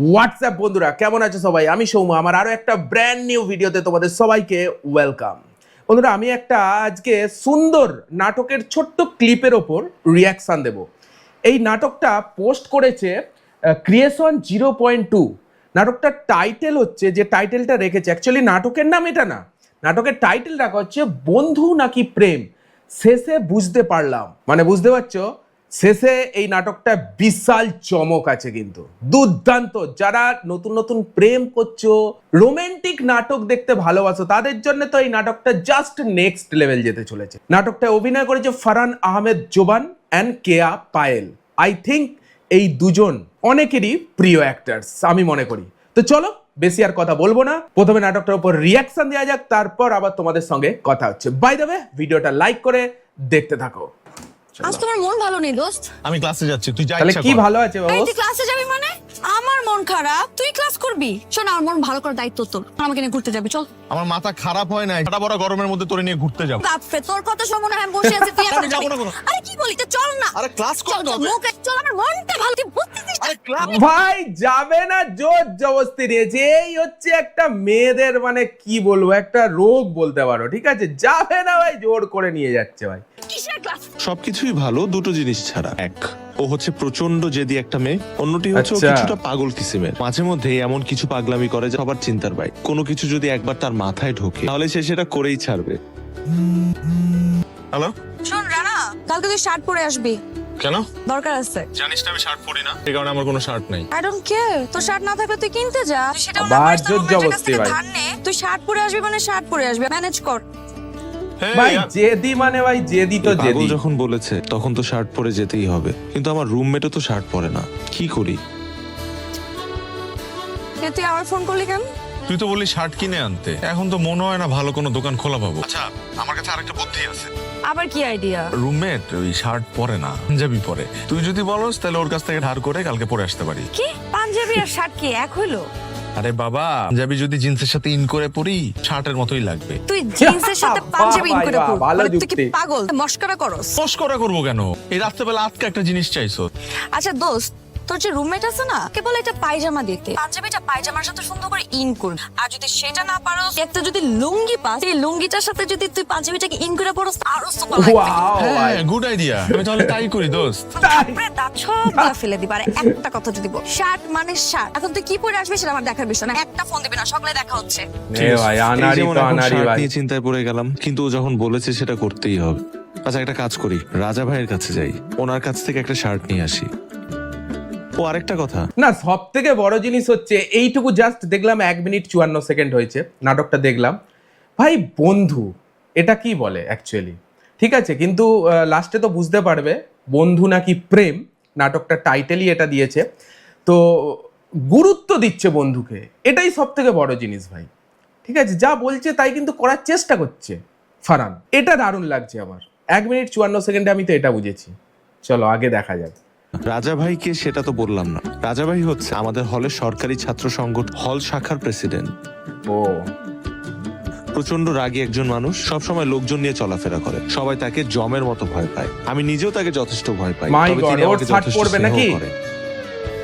WhatsApp বন্ধুরা, কেমন আছো সবাই? আমি সৌম্য, আমার আরো একটা ব্র্যান্ড নিউ ভিডিওতে তোমাদের সবাইকে ওয়েলকাম। বন্ধুরা, আমি একটা আজকে সুন্দর নাটকের ছোট্ট ক্লিপের ওপর রিয়াকশান দেব। এই নাটকটা পোস্ট করেছে ক্রিয়েশন 0.2। নাটকটার টাইটেল হচ্ছে, যে টাইটেলটা রেখেছে, অ্যাকচুয়ালি নাটকের নাম এটা না, নাটকের টাইটেল রাখা হচ্ছে বন্ধু নাকি প্রেম, শেষে বুঝতে পারলাম। মানে বুঝতে পারছো, শেষে এই নাটকটা বিশাল চমক আছে, কিন্তু দুর্দান্ত। যারা নতুন নতুন প্রেম করছো, রোমান্টিক নাটক দেখতে ভালোবাসো, তাদের জন্য তো এই নাটকটা জাস্ট নেক্সট লেভেল যেতে চলেছে। নাটকটা অভিনয় করেছে Farhan Ahmed Jovan and Keya Payel. I think এই দুজন অনেকেরই প্রিয় অ্যাক্টার্স আমি মনে করি। তো চলো বেশি আর কথা বলবো না, প্রথমে নাটকটার উপর রিয়াকশন দেওয়া যাক, তারপর আবার তোমাদের সঙ্গে কথা হচ্ছে। বাই দ্য ওয়ে, ভিডিওটা লাইক করে দেখতে থাকো। আজ তোমার মন ভালো নেই দোস্ত। আমি ক্লাসে যাচ্ছি, তুই যা তাহলে ইচ্ছা কি কর। ভালো আছে বাবু? এই তুই ক্লাসে যাবি মানে? আমার মন খারাপ, তুই ক্লাস করবি? শোন, আমার মন ভালো করার দায়িত্ব তোর। আমাকে নিয়ে ঘুরতে যাবি, চল। আমার মাথা খারাপ হয় নাই, ফাটা বড় গরমের মধ্যে তোরে নিয়ে ঘুরতে যাব। বাপরে, তোর কথা শুনে মনে হয় আমি বসে আছি, তুই এখন আমি যাবো না কোনো। আরে কি বলি, তো চল না। আরে ক্লাস চল করতে চল, হবে। মুখ চল, আমার মনটা ভালো, তুই বুঝতেছিস না? আরে ক্লাস ভাই যাবে না, জোর জবস্তি নিয়েছে। এই হচ্ছে একটা মেয়েদের মানে কি বলবো, একটা রোগ বলতে পারো, ঠিক আছে? যাবে না ভাই, জোর করে নিয়ে যাচ্ছে ভাই। কিসের ক্লাস? সবকিছুই ভালো, দুটো জিনিস ছাড়া। এক, ও হচ্ছে প্রচন্ড জেদি একটা মেয়ে। অন্যটি হচ্ছে ও আচ্ছা। কিছুটা পাগল কিসিমের। মাঝে মধ্যে এমন কিছু পাগলামি করে যে সবার চিন্তার বাইরে। কোনো কিছু যদি একবার তার মাথায় ঢোকে তাহলে সে সেটা করেই ছাড়বে। হ্যালো, শোন রানা, কালকে তুই শার্ট পরে আসবি, কেন? দরকার আছে। জানিস না আমি শার্ট পরি না, এই কারণে আমার কোনো শার্ট নাই। আই ডোন্ট কেয়ার, তোর শার্ট না থাকলে তুই কিনতে যা। তুই সেটাও না আবার পারিস, তোর জোর রুমমেটের কাছ জবরদস্তি থেকে ভাই। ধার নে। তুই শার্ট পরে আসবি মানে শার্ট পরে আসবি, ম্যানেজ কর। ভাই জেদি মানে ভাই জেদি তো পাগল জেদি। যখন বলেছে তখন তো শার্ট পরে যেতেই হবে, কিন্তু আমার রুমমেটও তো শার্ট পরে না, কি করি? তুই আবার ফোন করলি কেন? তুই তো বললি শার্ট কিনে আনতে, এখন তো মনে হয় না ভালো কোনো দোকান খোলা পাবো। আচ্ছা, আমার কাছে আরেকটা বুদ্ধি আছে। আবার কি আইডিয়া? রুমমেট ওই শার্ট পরে না, পাঞ্জাবি পরে। তুই যদি বলস তাহলে ওর কাছ থেকে ধার করে কালকে পরে আসতে পারি। কি পাঞ্জাবি আর শার্ট কি এক হইলো? আরে বাবা, পাঞ্জাবি যদি জিন্সের সাথে ইন করে পরি শার্টের মতোই লাগবে। তুই জিন্সের সাথে পাঞ্জাবি ইন করে বাহ, পর, ভালো মানে তুই কি যুক্তি। পাগল? মস্করা করস? মস্করা করবো কেন? এই রাত্রেবেলা আজকে একটা জিনিস চাইছো। আচ্ছা দোস্ত, তোর যে রুমমেট আছে না, কেবল একটা পায়জামা দিতে, পাঞ্জাবিটা পায়জামার সাথে সুন্দর করে ইন কর। আর যদি সেটা না পারো, একটা যদি লুঙ্গি পাস, এই লুঙ্গিটার সাথে যদি তুই পাঞ্জাবিটাকে ইন করে পরস, আরো সুপার লাগবে। ওয়াও ভাই। হ্যাঁ, গুড আইডিয়া। আমি তাহলে তাই করি দোস্ত। তারপরে দাঁত সব গুলা ফেলে দিবা। আর একটা কথা যদি বল, শার্ট মানে শার্ট। এখন তুই কি পরে আসবি সেটা আমার দেখার বিষয় না। একটা ফোন দিবি না, সকালে দেখা হচ্ছে। এ ভাই এই আনারি যেমন তো এখন আনারি শার্ট ভাই। নিয়ে চিন্তায় পড়ে গেলাম, কিন্তু ও যখন বলেছে সেটা করতেই হবে। আচ্ছা, একটা কাজ করি, রাজা ভাইয়ের কাছে যাই, ওনার কাছ থেকে একটা শার্ট নিয়ে আসি। ও আরেকটা কথা, না, সব থেকে বড় জিনিস হচ্ছে এইটুকু জাস্ট দেখলাম 1 মিনিট 54 সেকেন্ড হয়েছে নাটকটা দেখলাম। ভাই বন্ধু এটা কি বলে অ্যাকচুয়ালি, ঠিক আছে, কিন্তু লাস্টে তো বুঝতে পারবে বন্ধু নাকি প্রেম। নাটকটা টাইটেলই এটা দিয়েছে, তো গুরুত্ব দিচ্ছে বন্ধুকে, এটাই সব থেকে বড় জিনিস ভাই। ঠিক আছে, যা বলছে তাই কিন্তু করার চেষ্টা করছে ফারহান, এটা দারুণ লাগছে আমার। 1 মিনিট 54 সেকেন্ডে আমি তো এটা বুঝেছি। চলো আগে দেখা যাক। রাজা ভাই কে সেটা তো বললাম না। রাজা ভাই হচ্ছে আমাদের হলের সরকারি ছাত্র সংগঠন হল শাখার প্রেসিডেন্ট। ও প্রচন্ড রাগী একজন মানুষ, সবসময় লোকজন নিয়ে চলাফেরা করে, সবাই তাকে জমের মতো ভয় পায়। আমি নিজেও তাকে যথেষ্ট ভয় পাই, My তবে God, তিনি ওর আমাকে ছাট যথেষ্ট পড়বে স্নেহ নাকি? করেন।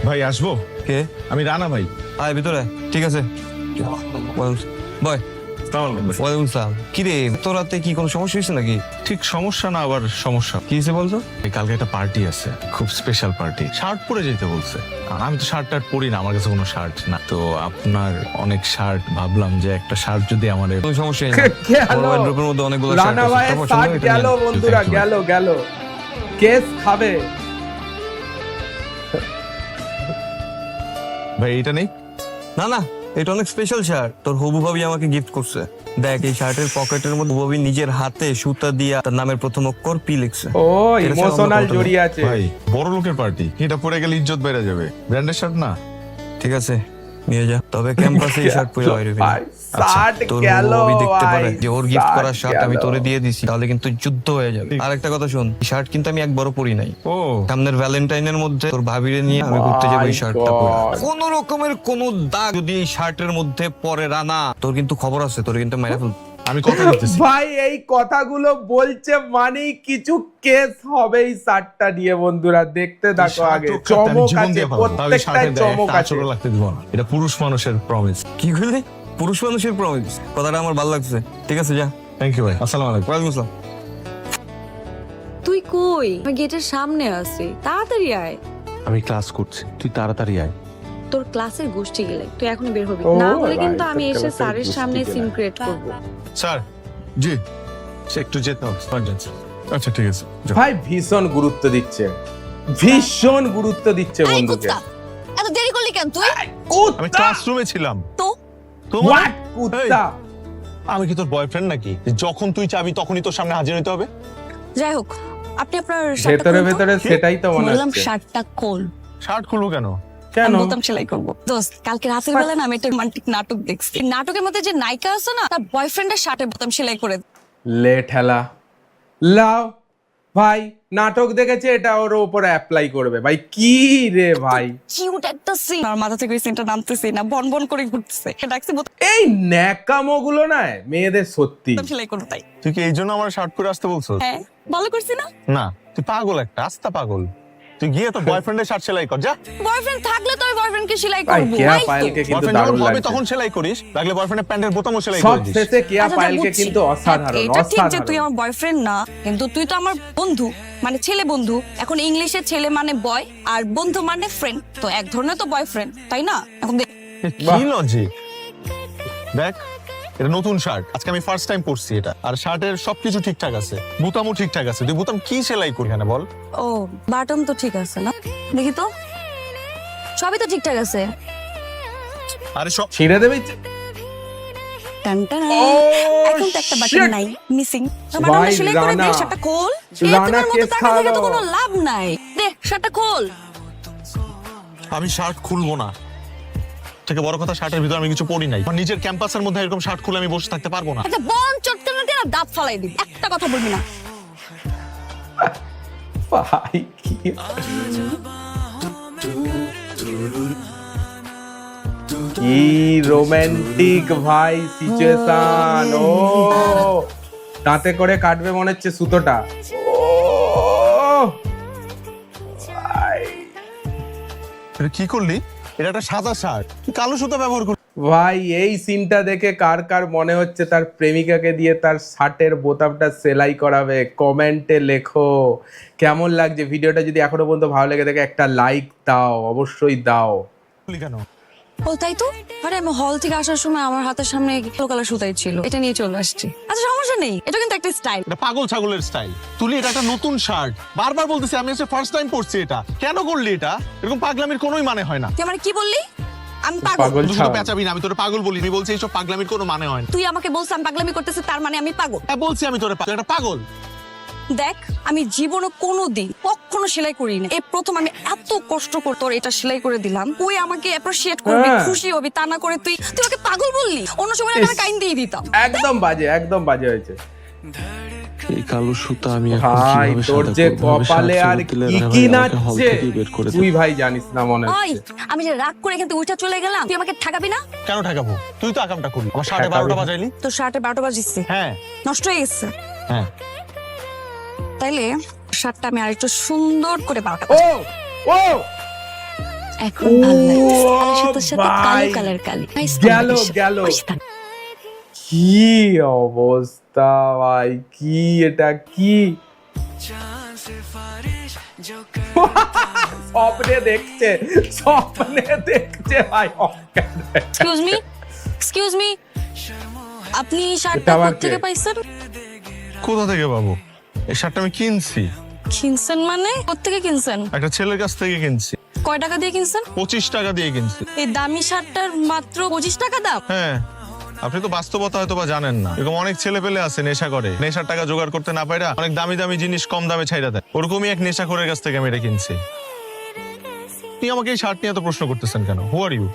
ভাই আসবো? কে? আমি রানা ভাই। আয় ভিতরে, ঠিক আছে। বয়। ওয়ালাইকুম সালাম। কি রে, তোর রাতে কি কোনো সমস্যা হয়েছে নাকি? ঠিক সমস্যা না, আবার সমস্যা। কি হয়েছে বলতো? এই কালকে একটা পার্টি আছে, খুব স্পেশাল পার্টি। শার্ট পরে যেতে বলছে, আর আমি তো শার্ট টার্ট পরি না, আমার কাছে কোনো শার্ট না। তো আপনার অনেক শার্ট, ভাবলাম যে একটা শার্ট যদি আমার কোনো সমস্যা নেই। গেল। আমার ওয়ার্ড্রোবের মধ্যে অনেকগুলো শার্ট রানা আছে। ভাইয়ের তোর পছন্দ শার্ট এটা গেল নিয়ে নে। বন্ধুরা, Thank you, গেল গেল, কেস খাবে। ভাই এইটা নেই? না না, এটা অনেক স্পেশাল শার্ট, তোর হবু ভাবি আমাকে গিফট করছে। দেখ, এই শার্টের পকেটের মধ্যে হবু ভাবি নিজের হাতে সুতা দিয়া তার নামের প্রথম অক্ষর পি লিখছে। ও এটা ছাড়া ইমোশনাল অন্য কথা জড়িয়ে আছে। ভাই বড় লোকের পার্টি, এটা পরে গেলে ইজ্জত বেড়ে যাবে। ব্র্যান্ডের শার্ট না। ঠিক আছে, নিয়ে যা। তবে ক্যাম্পাসে এই শার্ট পরে বাইরে ফেলি। ভাই, শার্ট তোর গেল হবু ভাবি দেখতে ভাই, পারে যে ওর গিফট করা শার্ট আমি গেল। তোরে দিয়ে দিছি, তাহলে কিন্তু যুদ্ধ হয়ে যাবে। আর একটা কথা শোন, এই শার্ট কিন্তু আমি একবারও পরি নাই। ও সামনের ভ্যালেন্টাইনের মধ্যে তোর ভাবিরে নিয়ে আমি ঘুরতে যাবো এই শার্টটা পরে। God. কোন রকমের কোন দাগ যদি এই শার্টের মধ্যে পরে, রানা তোর কিন্তু খবর আছে, তোর কিন্তু মাইরা ফেল। আমি কথা দিতেছি ভাই এই কথাগুলো বলছে মানেই কিছু কেস হবে এই শার্টটা নিয়ে। বন্ধুরা দেখতে থাকো আগে, চমক আছে, প্রত্যেকটাই চমক আছে। লাগতে দিব না, এটা পুরুষ মানুষের প্রমিস। কি করলি? পুরুষ মানুষের প্রমিস, কথাটা আমার ভালো লাগছে। ঠিক আছে, যা। থ্যাংক ইউ ভাই, আসসালামু আলাইকুম। ওয়ালাইকুম আসসালাম। তুই কই? আমি গেটের সামনে আছি, তাড়াতাড়ি আয়। আমি ক্লাস করছি, তুই তাড়াতাড়ি আয়। তোর ক্লাসের গোষ্ঠী গেলে তুই এখনই বের হবি ও, না, হলে কিন্তু right, আমি একটা এসে ব্যাপার, স্যারের গোষ্ঠী সামনে গেলে। সিম ক্রিয়েট করব। স্যার, জি সে একটু যেতে হবে, emergency। আচ্ছা ঠিক আছে, যাও। ভাই ভীষণ গুরুত্ব দিচ্ছে, ভীষণ গুরুত্ব দিচ্ছে এই বন্ধুকে। কুত্তা, এত দেরি করলি কেন তুই? আমি ক্লাসরুমে ছিলাম। তো তোমার হোয়াট কুত্তা? আমি কি তোর বয়ফ্রেন্ড নাকি যে যখন তুই চাবি তখনই তোর সামনে হাজির হতে হবে? যাই হোক, আপনি আপনার ভেতরে ভেতরে সেটাই তো মনে বললাম হচ্ছে। শার্টটা খোল, শার্ট খুলবো কেন? কেন? আমি বোতাম সেলাই করব। দোস্ত, কালকে রাতের বেলা না আমি একটা রোমান্টিক নাটক দেখছি। এই নাটকের মধ্যে যে নায়িকা আছে না, তার বয়ফ্রেন্ডের শার্টের বোতাম সেলাই করে দেয়। লে ঠেলা লাও ভাই, নাটক দেখেছে, এটা ওর উপরে অ্যাপ্লাই করবে। ভাই কি রে ভাই, কিউট একটা সিন, আর মাথা থেকে ওই সিনটা নামতেছে না, বন বন করে ঘুরতেছে। ডাকছি বোতাম এই ন্যাকামো গুলো না মেয়েদের সত্যি। সেলাই করো তাই। তুই কি এই জন্য আমার শার্ট পরে আসতে বলছো? হ্যাঁ, ভালো করছি না? না, তুই পাগল, একটা আস্তা পাগল। তুই গিয়ে তোর বয়ফ্রেন্ডের শার্ট সেলাই কর, যা। বয়ফ্রেন্ড থাকলে তো বয়ফ্রেন্ডকে সেলাই ভাই করব। কেয়া এই তো। পায়েলকে কিন্তু বয়ফ্রেন্ড দারুণ যখন হবে লাগছে। তখন সেলাই করিস, লাগলে বয়ফ্রেন্ডের প্যান্টের বোতামও সেলাই সব করে দিস। শেষে কেয়া আচ্ছা, পায়েলকে বুঝছি। কিন্তু অসাধারণ, এটা ঠিক যে তুই অসাধারণ। আমার বয়ফ্রেন্ড না, কিন্তু তুই তো আমার বন্ধু, মানে ছেলে বন্ধু। এখন ইংলিশে ছেলে মানে বয় আর বন্ধু মানে ফ্রেন্ড, তো এক ধরনের তো বয়ফ্রেন্ড, তাই না? এখন দেখ, কি লজিক? দেখ, এটা নতুন শার্ট, আজকে আমি ফার্স্ট টাইম পরছি এটা, আর শার্টের সবকিছু ঠিকঠাক আছে, বোতামও ঠিকঠাক আছে। তুই বোতাম কি সেলাই করি এখানে বল? ও বাটন তো ঠিক আছে না? দেখি তো, সবই তো ঠিকঠাক আছে। আরে সব ছিঁড়ে দেবে। টান টান। Oh, এখন তো একটা বাটন shit! নাই, মিসিং। ভাই, বাটনটা সেলাই করে রানা। দে, শার্টটা খোল। রানা এতক্ষণ মতো কেস টাকা থেকে তো খাওয়ালো। কোনো লাভ নাই। দে শার্টটা খোল। আমি শার্ট খুলবো না। থেকে বড় কথা, শার্টের ভিতর আমি কিছু পরি নাই। আমার নিজের ক্যাম্পাসের মধ্যে এরকম শার্ট খুলে আমি বসে থাকতে পারবো না। একটা বন চটকে না দিয়ে দাঁত ফালাই দিবি, একটা কথা বলবি না। ভাই কি কি রোমান্টিক ভাই সিচুয়েশন। ও দাঁতে করে কাটবে মনে হচ্ছে সুতোটা। ও ভাই, এটা কি করলি? এটা একটা সাদা শার্ট, তুই কালো সুতা ব্যবহার করলি। ভাই এই সিনটা দেখে কার কার মনে হচ্ছে তার প্রেমিকাকে দিয়ে তার শার্টের বোতামটা সেলাই করাবে? কমেন্টে লেখো কেমন লাগছে ভিডিওটা। যদি এখনো পর্যন্ত ভালো লেগে থাকে একটা লাইক দাও, অবশ্যই দাও। কেন? ও তাই তো, আরে আমি হল থেকে আসার সময় আমার হাতের সামনে কালো কালার সুতাই ছিল, এটা নিয়ে চলে আসছি। আচ্ছা সমস্যা নেই, এটা কিন্তু একটা স্টাইল। এটা পাগল ছাগলের স্টাইল। তুই এটা একটা নতুন শার্ট, বারবার বলতেছি আমি এসে ফার্স্ট টাইম পরছি এটা। কেন করলি এটা? এরকম পাগলামির কোনোই মানে হয় না। তুই আমার কি বললি? আমি পাগল? পাগল তুই শুধু ছাগল। পেঁচাবি না, আমি তোরে পাগল বলি। আমি বলছি এইসব পাগলামির কোনো মানে হয় না। তুই আমাকে বলছিস আমি পাগলামি করতেছি, তার মানে আমি পাগল? হ্যাঁ বলছি আমি তোরে তুই একটা পাগল। দেখ, আমি জীবনে কোনোদিন কখনো সেলাই করি না, এই প্রথম আমি এত কষ্ট করে তোর এটা সেলাই করে দিলাম। তুই আমাকে অ্যাপ্রিশিয়েট করবি, হ্যাঁ। খুশি হবি, তা না করে তুই তুই ওকে পাগল বললি। অন্য সময় আমি কাইন দিয়ে দিতাম। একদম বাজে, একদম বাজে হয়েছে। এই কালো সুতা আমি এখন ভাই কিভাবে তোর সাদা যে করবো? আমি কপালে শার্ট আর ফেরত দিলে কি রানা কি ভাই আমাকে হল নাচছে থেকেই বের করে তুই দেবে। ভাই জানিস না মনে ওই, হচ্ছে। আমি যে রাগ করে এখান থেকে উঠে চলে গেলাম, তুই আমাকে ঠকাবি না? কেন ঠেকাবো? তুই তো আকামটা করলি, আমার শার্টে ঠেকাবি 12টা না। বাজাইলি। তোর শার্টে 12টা বাজিচ্ছে, হ্যাঁ নষ্ট হয়ে গেছে। হ্যাঁ। তাইলে শার্টটা আমি আরেকটু সুন্দর করে 12টা ও ও এখন ভালো লাগছে। ও, কালো সুতোর সাথে কালো ভাই। কালার কালি। Nice গেল, combination. গেল। পরিষ্কার। কি অবস্থা ভাই, কি এটা কি স্বপ্নে দেখছে, স্বপ্নে দেখছে ভাই। Excuse me? Excuse me? আপনি এই শার্টটা এটা আবার কোথা থেকে কে? পাইছেন? কোথা থেকে পাবো? এই শার্টটা আমি কিনছি, কিনছেন মানে? কোত্থেকে কিনছেন? একটা ছেলের কাছ থেকে কিনছি। কয় টাকা দিয়ে কিনছেন? 25 টাকা দিয়ে কিনছি। এই দামি শার্টটার মাত্র 25 টাকা দাম? হ্যাঁ, আপনি তো বাস্তবতা হয়তো বা জানেন না। এরকম অনেক ছেলে পেলে আছে নেশা করে, নেশার টাকা জোগাড় করতে না পাইরা অনেক দামি দামি জিনিস কম দামে ছাইরা দেয়। ওরকমই এক নেশাখোরের কাছ থেকে আমি এটা কিনছি। আপনি আমাকে এই শার্ট নিয়ে এত প্রশ্ন করতেছেন কেন? হু আর ইউ?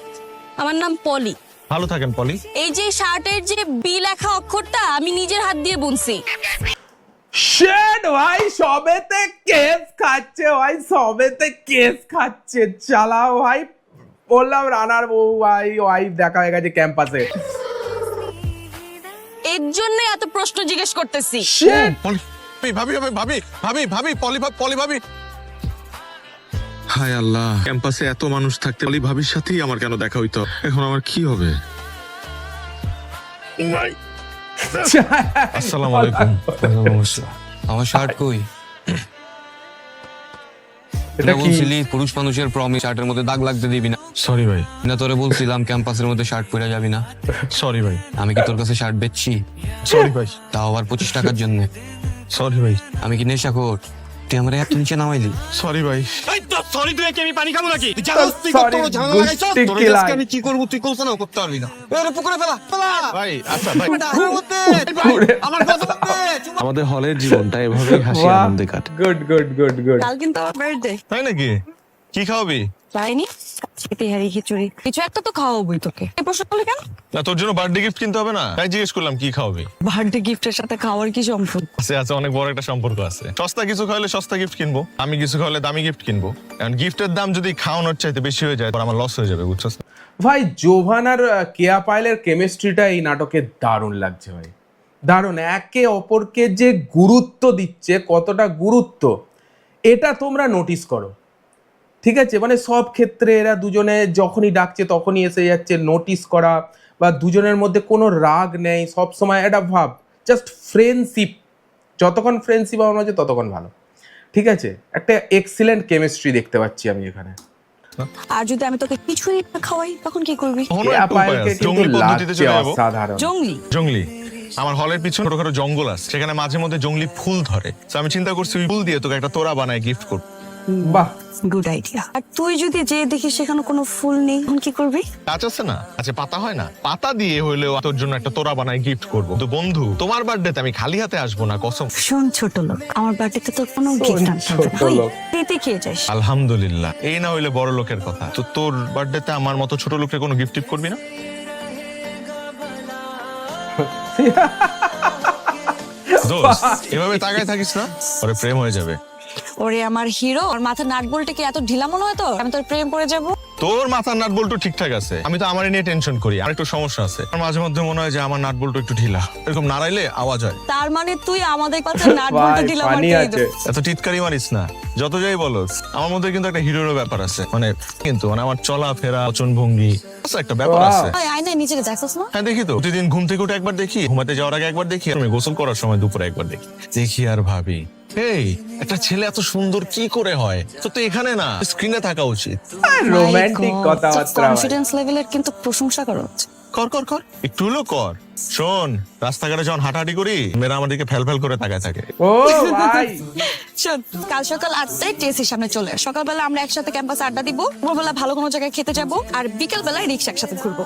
আমার নাম পলি। ভালো থাকেন পলি। এই যে শার্টের যে বি লেখা অক্ষরটা আমি নিজের হাত দিয়ে বুনছি। শেট ভাই, সবেতে কেস খাচ্ছে ভাই, সবেতে কেস খাচ্ছে। চালাও ভাই, বললাম রানার বউ ভাই ওয়াইফ দেখা হয়ে গেছে ক্যাম্পাসে। এর জন্য জন্যই এত প্রশ্ন জিজ্ঞেস করতেছি। Shit! ভাবি ভাবি ভাবি ভাবি ভাবি পলি ভাবি। হায় আল্লাহ, ক্যাম্পাসে এত মানুষ থাকতে অলি ভাবির সাথেই আমার কেন দেখা হইতো? এখন আমার কি হবে? আসসালামু আলাইকুম। আমার শার্ট কই? এটা কি? বলছিলি পুরুষ মানুষের প্রমিস শার্টের মধ্যে দাগ লাগতে দিবি না। সরি ভাই, না তোরে বলছিলাম ক্যাম্পাসের মধ্যে শার্ট পরে যাবি না। সরি ভাই, আমি কি তোর কাছে শার্ট বেচছি? সরি ভাই, তাও আবার 25 টাকার জন্য। সরি ভাই, আমি কি নেশাখোর? তুই আমার এত নিচে নামাইলি। সরি ভাই। সরি তুই কি আমি পানি খাবো নাকি? Sorry, গুষ্টি কিলাই। আমি কি করবো তুই কোলসা নাও করতে পারবি না। এর পুকুরে ফেলা ফেলা। ভাই আচ্ছা ভাই, আমার কথা বলতে। আমাদের হলের জীবনটা এভাবেই হাসি বাহ, আনন্দে কাটে। good, good, good, good. কাল কিন্তু আমার বার্থডে। তাই নাকি? কি খাওয়াবি? তাইনি? তেহারি খিচুড়ি কিছু একটা তো খাওয়াবই তোকে। এই প্রশ্ন করলে কেন? না তোর জন্য বার্থডে গিফট কিনতে হবে না, তাই জিজ্ঞেস করলাম কি খাওয়াবি। বার্থডে গিফটের সাথে খাওয়ার কি সম্পর্ক? আছে অনেক বড় একটা সম্পর্ক আছে। সস্তা কিছু খাওয়ালে সস্তা গিফট কিনবো, আমি কিছু খাওয়ালে দামি গিফট কিনবো। এখন গিফটের দাম যদি খাওয়ানোর চাইতে বেশি হয়ে যায় আমার লস হয়ে যাবে, বুঝছস? ভাই জোভান আর কেয়া পায়েলের কেমিস্ট্রিটা এই নাটকে দারুণ লাগছে ভাই, দারুণ। একে অপরকে যে গুরুত্ব দিচ্ছে, কতটা গুরুত্ব এটা তোমরা নোটিস করো, ঠিক আছে? মানে সব ক্ষেত্রে এরা দুজনে যখনই ডাকছে তখনই এসে যাচ্ছে, নোটিস করা, বা দুজনের মধ্যে কোনো রাগ নেই, সব সময় এটা ভাব জাস্ট ফ্রেন্ডশিপ। যতক্ষণ ফ্রেন্ডশিপ আমার মাঝে ততক্ষণ ভালো, ঠিক আছে? একটা এক্সিলেন্ট কেমিস্ট্রি দেখতে পাচ্ছি আমি এখানে। আর যদি আমি তোকে কিছুই না খাওয়াই তখন কি করবি? কখনো কেয়া একটা উপায় পায়েলকে আছে, কিন্তু জঙ্গলি পদ্ধতিতে লাগছে চলে যাবো। অসাধারণ। জঙ্গলি? জঙ্গলি, আমার হলের পিছনে ছোটখাটো জঙ্গল আছে, সেখানে মাঝে মধ্যে জঙ্গলি ফুল ধরে। তো আমি চিন্তা করছি ওই ফুল দিয়ে তোকে একটা তোড়া বানায় গিফট করব। বাহ, গুড আইডিয়া। আর তুই যদি যে দেখিস সেখানে কোনো ফুল নেই তখন কি করবি? গাছ আছে না, আচ্ছা পাতা হয় না, পাতা দিয়ে হইলেও তোর জন্য একটা তোড়া বানায় গিফট করব। তো বন্ধু, তোমার বার্থডেতে আমি খালি হাতে আসবো না, কসম। শোন ছোট লোক, আমার বার্থডেতে তোর কোনো গিফট আনতে হবে না। ছোট লোক। তুই খেয়ে যাস। আলহামদুলিল্লাহ, এই না হইলে বড় লোকের কথা। তো তোর বার্থডেতে আমার মতো ছোট লোকের কোনো গিফট টিপ করবি না? দোস্ত, এভাবে তাকায় থাকিস না, পরে প্রেম হয়ে যাবে। ওরে আমার হিরো, ওর মাথার নাট বল্টে কি এত ঢিলা মনে হয় তো আমি তোর প্রেম পড়ে যাব? তোর মাথার নাট বল্টু ঠিকঠাক আছে, আমি তো আমারই নিয়ে টেনশন করি। আর একটু সমস্যা আছে, আমার মাঝে মধ্যে মনে হয় যে আমার নাট বল্টু একটু ঢিলা, এরকম নাড়াইলে আওয়াজ হয়। তার মানে তুই আমাদের কাছে নাট বল্টে ভাই, ঢিলা পানি মারতে আছে। এত টিটকারি মারিস না, যত যাই বলস। আমার মধ্যে কিন্তু একটা হিরোর ব্যাপার আছে, কিন্তু আমার চলাফেরা, বচন ভঙ্গি একটা ব্যাপার Wow. আছে। তুই আয়নায় নিজেকে দেখছস না? হ্যাঁ দেখি তো, প্রতিদিন ঘুম থেকে উঠে একবার দেখি, ঘুমাতে যাওয়ার আগে একবার দেখি, আমি গোসল করার সময় দুপুরে একবার দেখি। দেখি আর ভাবি, এই একটা ছেলে এত সুন্দর কি করে হয়? তো এখানে না, স্ক্রিনে থাকা উচিত। রোমান্টিক কথাবার্তা ভাই। কনফিডেন্স লেভেলের কিন্তু প্রশংসা করা হচ্ছে। কর কর কর, একটু হলেও কর। শোন, রাস্তাঘাটে যখন হাঁটাহাঁটি করি, মেয়েরা আমার দিকে ফেল ফেল করে তাকায় থাকে। ও ভাই, শোন, কাল সকাল 8টায় টিএসসির সামনে চলে আস। সকালবেলা আমরা একসাথে ক্যাম্পাসে আড্ডা দিব, ভোরবেলা ভালো কোনো জায়গায় খেতে যাব, আর বিকেল বেলায় রিক্সা একসাথে ঘুরবো।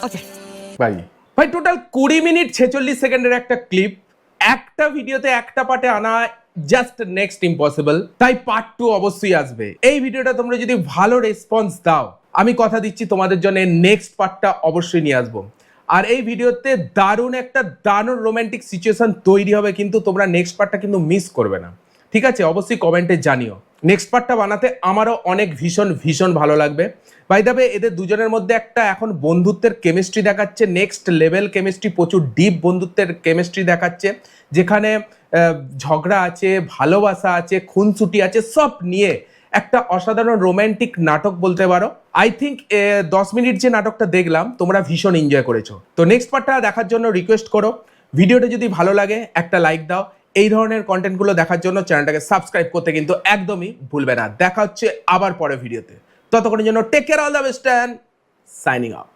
ওকে ভাই ভাই টোটাল 20 মিনিট 46 সেকেন্ডের একটা ক্লিপ একটা ভিডিওতে একটা পার্টে আনা জাস্ট নেক্সট ইম্পসিবল। তাই পার্ট 2 অবশ্যই আসবে। এই ভিডিওটা তোমরা যদি ভালো রেসপন্স দাও, আমি কথা দিচ্ছি তোমাদের জন্য নেক্সট পার্টটা অবশ্যই নিয়ে আসবো। আর এই ভিডিওতে দারুণ রোমান্টিক সিচুয়েশন তৈরি হবে, কিন্তু তোমরা নেক্সট পার্টটা কিন্তু মিস করবে না, ঠিক আছে? অবশ্যই কমেন্টে জানিও। নেক্সট পার্টটা বানাতে আমারও অনেক ভীষণ ভালো লাগবে। বাই দ্য ওয়ে, এদের দুজনের মধ্যে একটা এখন বন্ধুত্বের কেমিস্ট্রি দেখাচ্ছে, নেক্সট লেভেল কেমিস্ট্রি, প্রচুর ডিপ বন্ধুত্বের কেমিস্ট্রি দেখাচ্ছে, যেখানে ঝগড়া আছে, ভালোবাসা আছে, খুনসুটি আছে, সব নিয়ে একটা অসাধারণ রোমান্টিক নাটক বলতে পারো। আই থিঙ্ক 10 মিনিট যে নাটকটা দেখলাম তোমরা ভীষণ এনজয় করেছো। তো নেক্সট পার্টটা দেখার জন্য রিকোয়েস্ট করো, ভিডিওটা যদি ভালো লাগে একটা লাইক দাও। এই ধরনের কন্টেন্টগুলো দেখার জন্য চ্যানেলটাকে সাবস্ক্রাইব করতে কিন্তু একদমই ভুলবে না। দেখা হচ্ছে আবার পরে ভিডিওতে, ততক্ষণের জন্য take care, all the best, signing out.